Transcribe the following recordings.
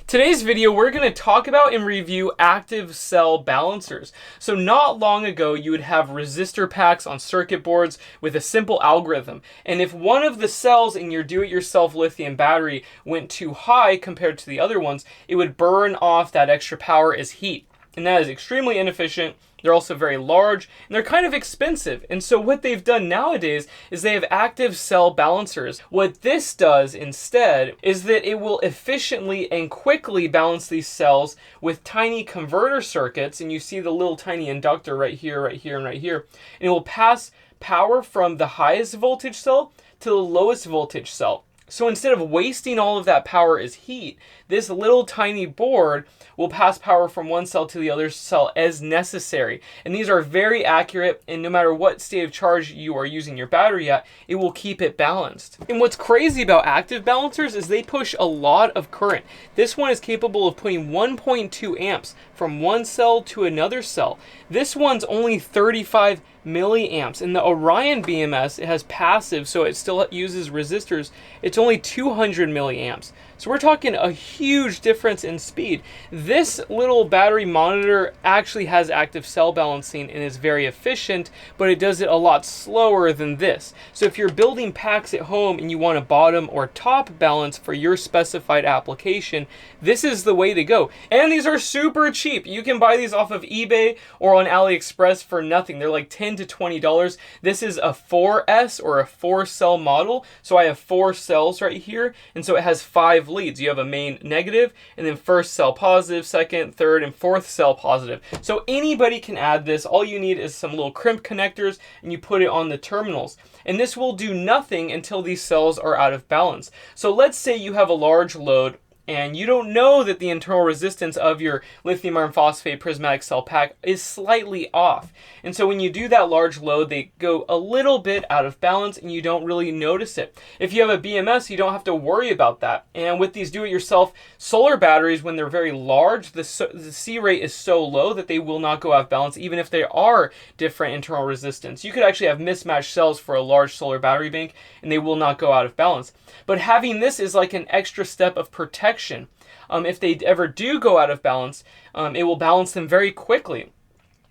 Today's video, we're going to talk about and review active cell balancers. So not long ago, you would have resistor packs on circuit boards with a simple algorithm. And if one of the cells in your do-it-yourself lithium battery went too high compared to the other ones, it would burn off that extra power as heat. And that is extremely inefficient. They're also very large, and they're kind of expensive. And so what they've done nowadays is they have active cell balancers. What this does instead is that it will efficiently and quickly balance these cells with tiny converter circuits. And you see the little tiny inductor right here, right here, and right here. And it will pass power from the highest voltage cell to the lowest voltage cell. So instead of wasting all of that power as heat, this little tiny board will pass power from one cell to the other cell as necessary. And these are very accurate, and no matter what state of charge you are using your battery at, it will keep it balanced. And what's crazy about active balancers is they push a lot of current. This one is capable of putting 1.2 amps from one cell to another cell. This one's only 35 milliamps. In the Orion BMS, it has passive, so it still uses resistors. It's only 200 milliamps. So we're talking a huge difference in speed. This little battery monitor actually has active cell balancing and is very efficient, but it does it a lot slower than this. So if you're building packs at home and you want a bottom or top balance for your specified application, this is the way to go. And these are super cheap. You can buy these off of eBay or on AliExpress for nothing. They're like $10 to $20. This is a 4S or a 4-cell model. So I have 4 cells right here, and so it has 5 leads. You have a main negative, and then first cell positive, second, third, and fourth cell positive. So anybody can add this. All you need is some little crimp connectors, and you put it on the terminals. And this will do nothing until these cells are out of balance. So let's say you have a large load, and you don't know that the internal resistance of your lithium iron phosphate prismatic cell pack is slightly off. And so when you do that large load, they go a little bit out of balance and you don't really notice it. If you have a BMS, you don't have to worry about that. And with these do-it-yourself solar batteries, when they're very large, the C rate is so low that they will not go out of balance, even if they are different internal resistance. You could actually have mismatched cells for a large solar battery bank, and they will not go out of balance. But having this is like an extra step of protection. If they ever do go out of balance, it will balance them very quickly.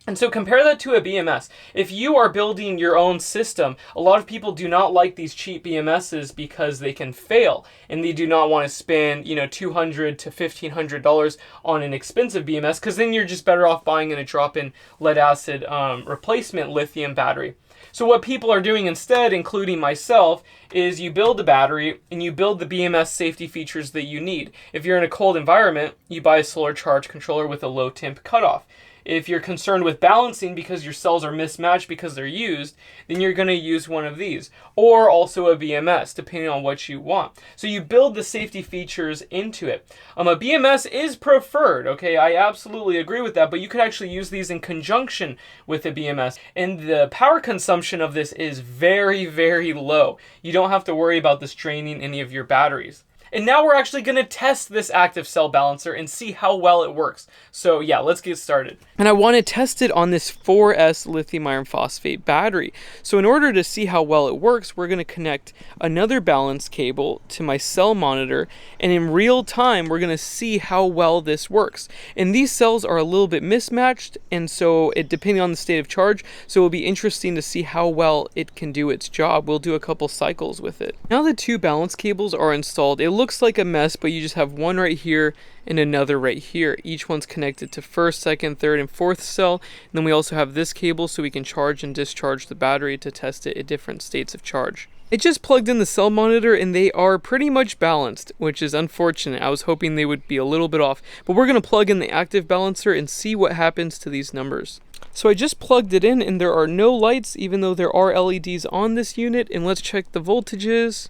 And so compare that to a BMS. If you are building your own system, a lot of people do not like these cheap BMSs because they can fail, and they do not want to spend, $200 to $1,500 on an expensive BMS, because then you're just better off buying a drop-in lead acid replacement lithium battery. So what people are doing instead, including myself, is you build the battery and you build the BMS safety features that you need. If you're in a cold environment, you buy a solar charge controller with a low temp cutoff. If you're concerned with balancing because your cells are mismatched because they're used, then you're going to use one of these, or also a BMS, depending on what you want. So you build the safety features into it. A BMS is preferred, okay? I absolutely agree with that, but you could actually use these in conjunction with a BMS. And the power consumption of this is very, very low. You don't have to worry about this draining any of your batteries. And now we're actually going to test this active cell balancer and see how well it works. So yeah, let's get started. And I want to test it on this 4S lithium iron phosphate battery. So in order to see how well it works, we're going to connect another balance cable to my cell monitor. And in real time, we're going to see how well this works. And these cells are a little bit mismatched, and so depending on the state of charge, so it'll be interesting to see how well it can do its job. We'll do a couple cycles with it. Now the 2 balance cables are installed. It looks like a mess, but you just have one right here and another right here. Each one's connected to first, second, third, and fourth cell. And then we also have this cable so we can charge and discharge the battery to test it at different states of charge. It just plugged in the cell monitor and they are pretty much balanced, which is unfortunate. I was hoping they would be a little bit off, but we're going to plug in the active balancer and see what happens to these numbers. So I just plugged it in and there are no lights, even though there are LEDs on this unit. And let's check the voltages.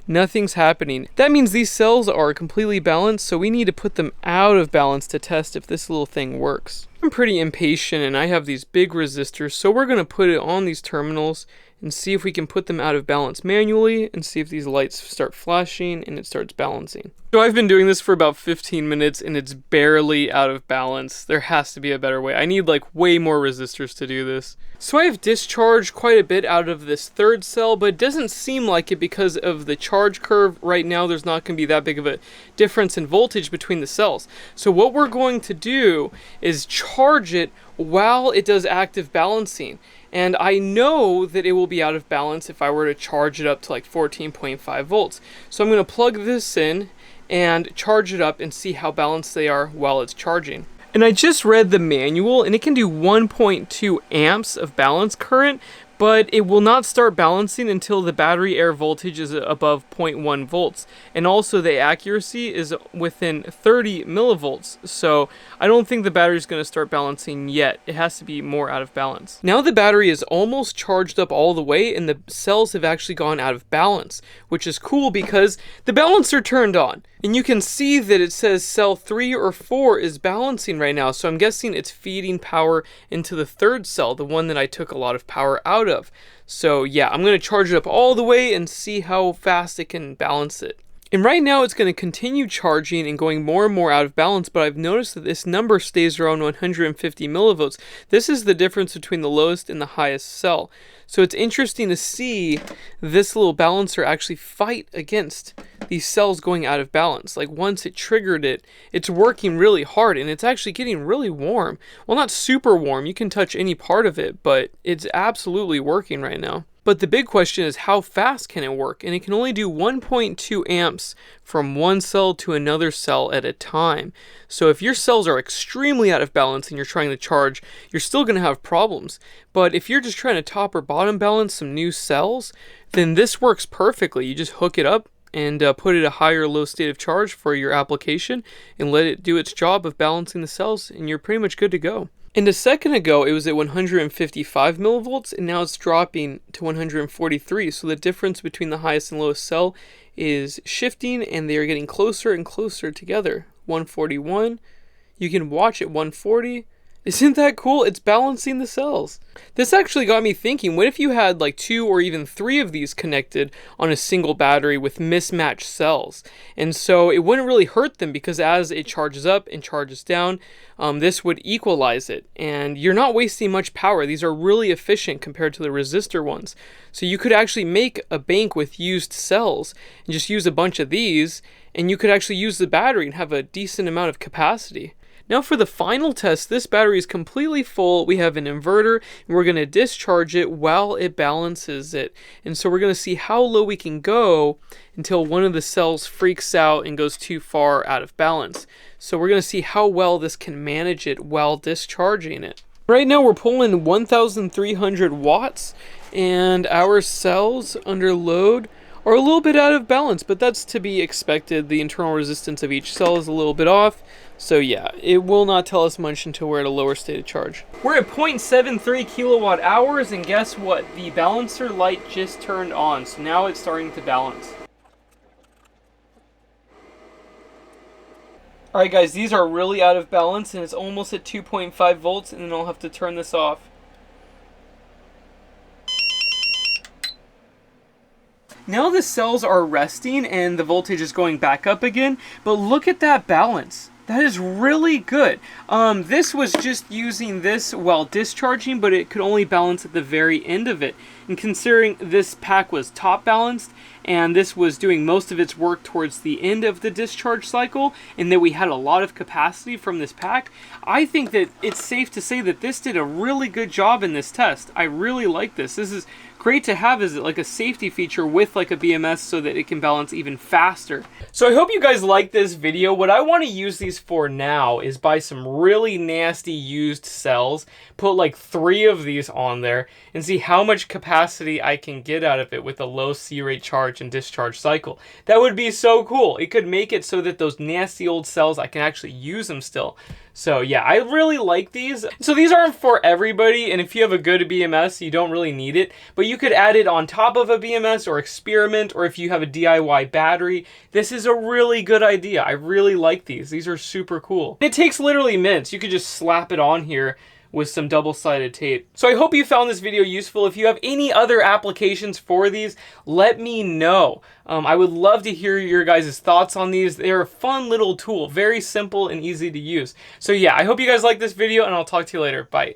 Nothing's happening. That means these cells are completely balanced, so we need to put them out of balance to test if this little thing works. I'm pretty impatient and I have these big resistors, so we're going to put it on these terminals and see if we can put them out of balance manually and see if these lights start flashing and it starts balancing. So I've been doing this for about 15 minutes and it's barely out of balance. There has to be a better way. I need like way more resistors to do this. So I have discharged quite a bit out of this third cell, but it doesn't seem like it because of the charge curve. Right now there's not going to be that big of a difference in voltage between the cells. So what we're going to do is charge it while it does active balancing. And I know that it will be out of balance if I were to charge it up to like 14.5 volts. So I'm going to plug this in and charge it up and see how balanced they are while it's charging. And I just read the manual and it can do 1.2 amps of balance current, but it will not start balancing until the battery air voltage is above 0.1 volts. And also the accuracy is within 30 millivolts. So I don't think the battery is going to start balancing yet. It has to be more out of balance. Now the battery is almost charged up all the way and the cells have actually gone out of balance, which is cool because the balancer turned on. And you can see that it says cell 3 or 4 is balancing right now. So I'm guessing it's feeding power into the third cell, the one that I took a lot of power out of. So yeah, I'm going to charge it up all the way and see how fast it can balance it. And right now it's going to continue charging and going more and more out of balance, but I've noticed that this number stays around 150 millivolts. This is the difference between the lowest and the highest cell. So it's interesting to see this little balancer actually fight against these cells going out of balance. Like once it triggered it, it's working really hard and it's actually getting really warm. Well, not super warm, you can touch any part of it, but it's absolutely working right now. But the big question is how fast can it work? And it can only do 1.2 amps from one cell to another cell at a time. So if your cells are extremely out of balance and you're trying to charge, you're still going to have problems. But if you're just trying to top or bottom balance some new cells, then this works perfectly. You just hook it up and put it a high or low state of charge for your application and let it do its job of balancing the cells and you're pretty much good to go. And a second ago, it was at 155 millivolts, and now it's dropping to 143. So the difference between the highest and lowest cell is shifting, and they are getting closer and closer together. 141. You can watch at 140. Isn't that cool? It's balancing the cells. This actually got me thinking, what if you had like 2 or even 3 of these connected on a single battery with mismatched cells? And so it wouldn't really hurt them because as it charges up and charges down, this would equalize it. And you're not wasting much power. These are really efficient compared to the resistor ones. So you could actually make a bank with used cells and just use a bunch of these, and you could actually use the battery and have a decent amount of capacity. Now for the final test, this battery is completely full. We have an inverter and we're going to discharge it while it balances it. And so we're going to see how low we can go until one of the cells freaks out and goes too far out of balance. So we're going to see how well this can manage it while discharging it. Right now we're pulling 1,300 watts and our cells under load are a little bit out of balance, but that's to be expected. The internal resistance of each cell is a little bit off. So yeah, it will not tell us much until we're at a lower state of charge. We're at 0.73 kilowatt hours, and guess what? The balancer light just turned on, so now it's starting to balance. Alright guys, these are really out of balance, and it's almost at 2.5 volts, and then I'll have to turn this off. Now the cells are resting and the voltage is going back up again, but look at that balance. That is really good. This was just using this while discharging, but it could only balance at the very end of it. And considering this pack was top balanced, and this was doing most of its work towards the end of the discharge cycle, and that we had a lot of capacity from this pack, I think that it's safe to say that this did a really good job in this test. I really like this. This is great to have as like a safety feature with like a BMS so that it can balance even faster. So I hope you guys like this video. What I want to use these for now is buy some really nasty used cells, put like 3 of these on there, and see how much capacity I can get out of it with a low C-rate charge and discharge cycle. That would be so cool. It could make it so that those nasty old cells, I can actually use them still. So yeah, I really like these. So these aren't for everybody, and if you have a good BMS, you don't really need it, but you could add it on top of a BMS or experiment, or if you have a DIY battery, this is a really good idea. I really like these. These are super cool. It takes literally minutes. You could just slap it on here with some double-sided tape. So I hope you found this video useful. If you have any other applications for these, let me know. I would love to hear your guys' thoughts on these. They're a fun little tool, very simple and easy to use. So yeah, I hope you guys like this video, and I'll talk to you later. Bye.